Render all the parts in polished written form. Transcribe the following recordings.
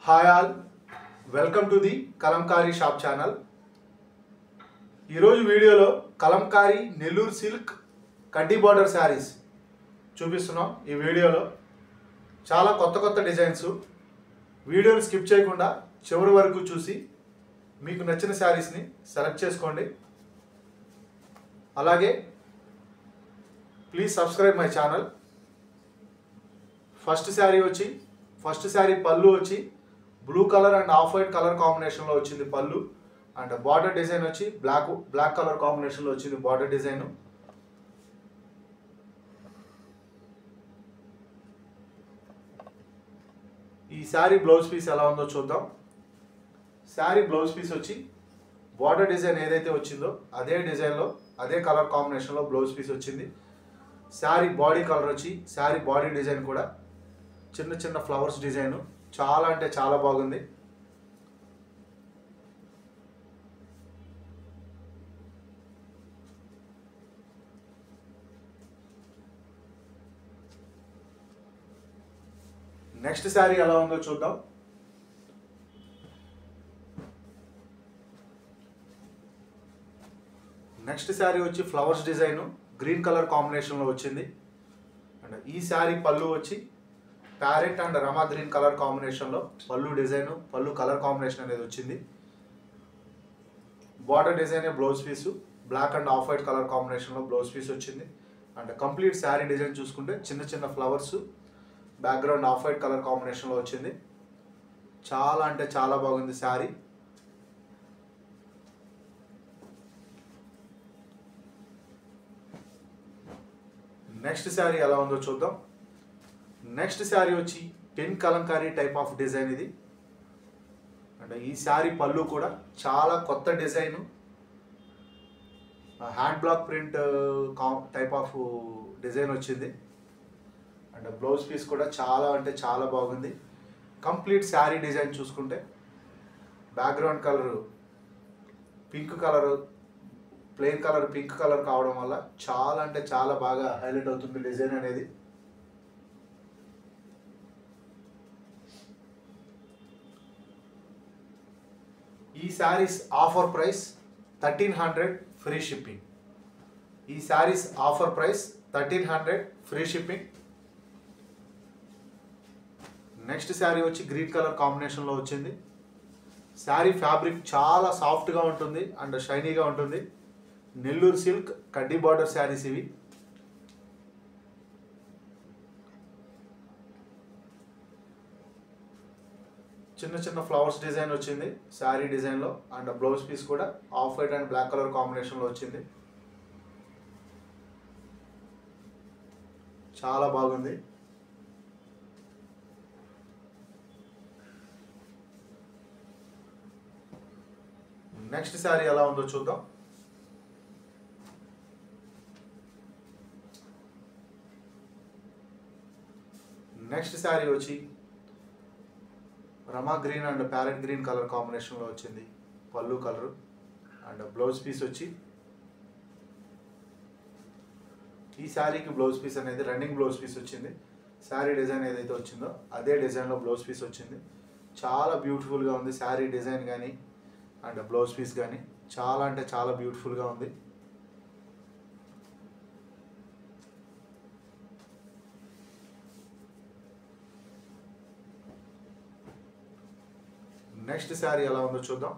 Hi all, welcome to the Kalamkari shop channel. ఈరోజు వీడియోలో Kalamkari Nellore silk కడ్డీ బార్డర్ శారీస్ చూపిస్తున్నాం. ఈ వీడియోలో చాలా కొత్త డిజైన్స్. వీడియోని స్కిప్ చేయకుండా చివరి వరకు చూసి మీకు నచ్చిన శారీస్ని సెలెక్ట్ చేసుకోండి. అలాగే please subscribe my channel. First sari పళ్ళు వచ్చి blue colour and off white colour కాంబినేషన్లో వచ్చింది పళ్ళు. అండ్ బార్డర్ డిజైన్ వచ్చి బ్లాక్ కలర్ కాంబినేషన్లో వచ్చింది బార్డర్ డిజైన్. ఈ శారీ బ్లౌజ్ పీస్ ఎలా ఉందో చూద్దాం. శారీ బ్లౌజ్ పీస్ వచ్చి బార్డర్ డిజైన్ ఏదైతే వచ్చిందో అదే డిజైన్లో అదే కలర్ కాంబినేషన్లో బ్లౌజ్ పీస్ వచ్చింది. శారీ బాడీ కలర్ వచ్చి శారీ బాడీ డిజైన్ కూడా చిన్న ఫ్లవర్స్ డిజైన్ చాలా అంటే చాలా బాగుంది. నెక్స్ట్ శారీ ఎలా ఉందో చూద్దాం. నెక్స్ట్ శారీ వచ్చి ఫ్లవర్స్ డిజైన్ గ్రీన్ కలర్ కాంబినేషన్లో వచ్చింది. అండ్ ఈ శారీ పళ్ళు వచ్చి parrot and rama green colour కాంబినేషన్లో పళ్ళు డిజైన్ పళ్ళు కలర్ కాంబినేషన్ అనేది వచ్చింది. Border design blouse piece black and off white colour కాంబినేషన్లో బ్లౌజ్ పీస్ వచ్చింది. అండ్ కంప్లీట్ శారీ డిజైన్ చూసుకుంటే చిన్న flowers background off white colour కాంబినేషన్లో వచ్చింది. చాలా అంటే చాలా బాగుంది శారీ. నెక్స్ట్ శారీ ఎలా ఉందో చూద్దాం. నెక్స్ట్ శారీ వచ్చి pen Kalamkari type of design ఇది. అండ్ ఈ శారీ పళ్ళు కూడా చాలా కొత్త design, hand black print type of design వచ్చింది. అండ్ బ్లౌజ్ పీస్ కూడా చాలా అంటే చాలా బాగుంది. కంప్లీట్ శారీ డిజైన్ చూసుకుంటే background colour pink colour, plain colour pink colour కావడం వల్ల చాలా అంటే చాలా బాగా హైలైట్ అవుతుంది డిజైన్ అనేది. ఈ saris offer price 1300 free shipping. ఈ saris offer price 1300 free shipping. Next sari వచ్చి గ్రీన్ కలర్ కాంబినేషన్లో వచ్చింది. శారీ ఫ్యాబ్రిక్ చాలా సాఫ్ట్గా ఉంటుంది అండ్ షైనీగా ఉంటుంది. నెల్లూరు సిల్క్ కడ్డీ బార్డర్ శారీస్ ఇవి. చిన్న ఫ్లవర్స్ డిజైన్ వచ్చింది శారీ డిజైన్లో. అండ్ బ్లౌజ్ పీస్ కూడా off white and black colour కాంబినేషన్లో వచ్చింది. చాలా బాగుంది. నెక్స్ట్ శారీ ఎలా ఉందో చూద్దాం. నెక్స్ట్ శారీ వచ్చి rama green and parrot green colour కాంబినేషన్లో వచ్చింది పళ్ళు కలరు. అండ్ బ్లౌజ్ పీస్ వచ్చి ఈ శారీకి బ్లౌజ్ పీస్ అనేది రన్నింగ్ బ్లౌజ్ పీస్ వచ్చింది. శారీ డిజైన్ ఏదైతే వచ్చిందో అదే డిజైన్లో బ్లౌజ్ పీస్ వచ్చింది. చాలా బ్యూటిఫుల్గా ఉంది శారీ డిజైన్ కానీ అండ్ బ్లౌజ్ పీస్ కానీ చాలా అంటే చాలా బ్యూటిఫుల్గా ఉంది. నెక్స్ట్ శారీ ఎలా ఉందో చూద్దాం.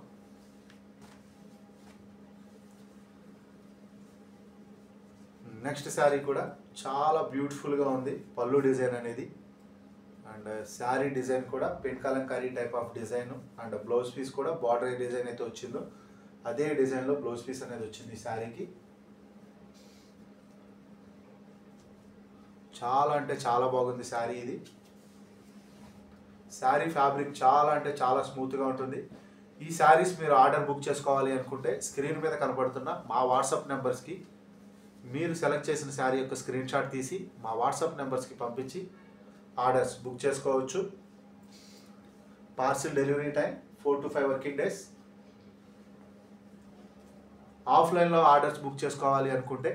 నెక్స్ట్ శారీ కూడా చాలా బ్యూటిఫుల్గా ఉంది పళ్ళు డిజైన్ అనేది. అండ్ శారీ డిజైన్ కూడా pen Kalamkari type of design. And blouse piece కూడా బార్డర్ డిజైన్ అయితే వచ్చిందో అదే డిజైన్లో బ్లౌజ్ పీస్ అనేది వచ్చింది శారీకి. చాలా అంటే చాలా బాగుంది శారీ ఇది. శారీ ఫ్యాబ్రిక్ చాలా అంటే చాలా స్మూత్గా ఉంటుంది. ఈ శారీస్ మీరు ఆర్డర్ బుక్ చేసుకోవాలి అనుకుంటే స్క్రీన్ మీద కనపడుతున్న మా వాట్సాప్ నెంబర్స్కి మీరు సెలెక్ట్ చేసిన శారీ యొక్క స్క్రీన్ షాట్ తీసి మా వాట్సాప్ నెంబర్స్కి పంపించి ఆర్డర్స్ బుక్ చేసుకోవచ్చు. Parcel delivery time 4 to 5 working days. ఆఫ్లైన్లో ఆర్డర్స్ బుక్ చేసుకోవాలి అనుకుంటే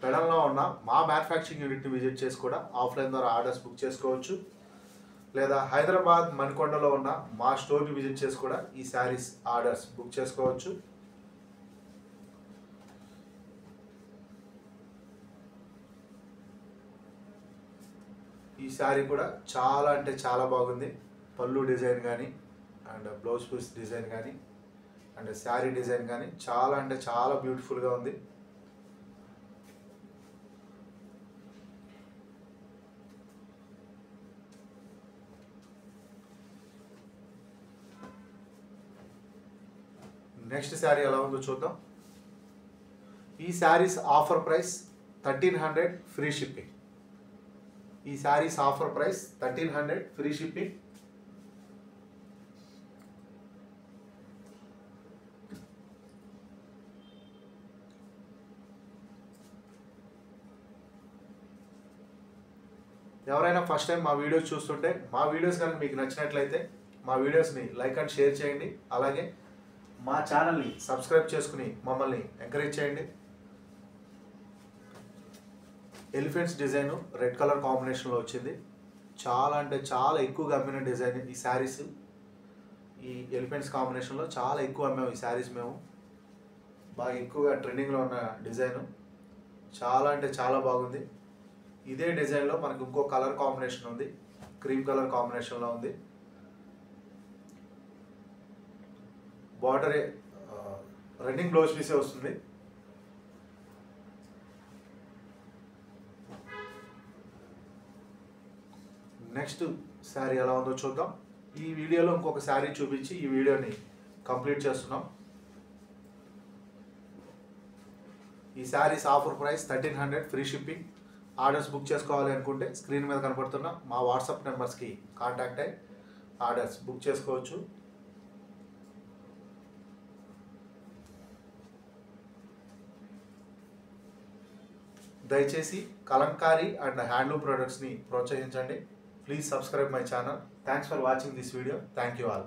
పెడల్లో ఉన్న మా మ్యానుఫ్యాక్చరింగ్ యూనిట్ని విజిట్ చేసి కూడా ఆఫ్లైన్ ద్వారా ఆర్డర్స్ బుక్ చేసుకోవచ్చు. లేదా హైదరాబాద్ మణికొండలో ఉన్న మా స్టోర్ని విజిట్ చేసి కూడా ఈ శారీస్ ఆర్డర్స్ బుక్ చేసుకోవచ్చు. ఈ శారీ కూడా చాలా అంటే చాలా బాగుంది. పళ్ళు డిజైన్ కానీ అండ్ బ్లౌజ్ పీస్ డిజైన్ కానీ అండ్ శారీ డిజైన్ కానీ చాలా అంటే చాలా బ్యూటిఫుల్గా ఉంది. నెక్స్ట్ శారీ ఎలా ఉందో చూద్దాం. ఈ saris offer price 1300 free shipping. ఈ saris offer price 1300 free shipping. ఎవరైనా ఫస్ట్ టైం మా వీడియోస్ చూస్తుంటే మా వీడియోస్ కనుక మీకు నచ్చినట్లయితే మా వీడియోస్ని లైక్ అండ్ షేర్ చేయండి. అలాగే మా ఛానల్ని సబ్స్క్రైబ్ చేసుకుని మమ్మల్ని ఎంకరేజ్ చేయండి. ఎలిఫెంట్స్ డిజైన్ రెడ్ కలర్ కాంబినేషన్లో వచ్చింది. చాలా అంటే చాలా ఎక్కువగా అమ్మిన డిజైన్ ఈ శారీస్. ఈ ఎలిఫెంట్స్ కాంబినేషన్లో చాలా ఎక్కువ అమ్మాము ఈ శారీస్. మేము బాగా ఎక్కువగా ట్రెండింగ్లో ఉన్న డిజైన్. చాలా అంటే చాలా బాగుంది. ఇదే డిజైన్లో మనకు ఇంకో కలర్ కాంబినేషన్ ఉంది, క్రీమ్ కలర్ కాంబినేషన్లో ఉంది. బార్డర్ రన్నింగ్ బ్లౌజ్ పీసే వస్తుంది. నెక్స్ట్ శారీ ఎలా ఉందో చూద్దాం. ఈ వీడియోలో ఇంకొక శారీ చూపించి ఈ వీడియోని కంప్లీట్ చేస్తున్నాం. ఈ saris offer price 1300 free shipping. Orders book చేసుకోవాలి అనుకుంటే స్క్రీన్ మీద కనపడుతున్న మా వాట్సాప్ నెంబర్స్కి కాంటాక్ట్ అయ్యి ఆర్డర్స్ బుక్ చేసుకోవచ్చు. దయచేసి కలంకారీ అండ్ హ్యాండ్లూమ్ ప్రొడక్ట్స్ని ప్రోత్సహించండి. Please subscribe my channel. Thanks for watching this video. Thank you all.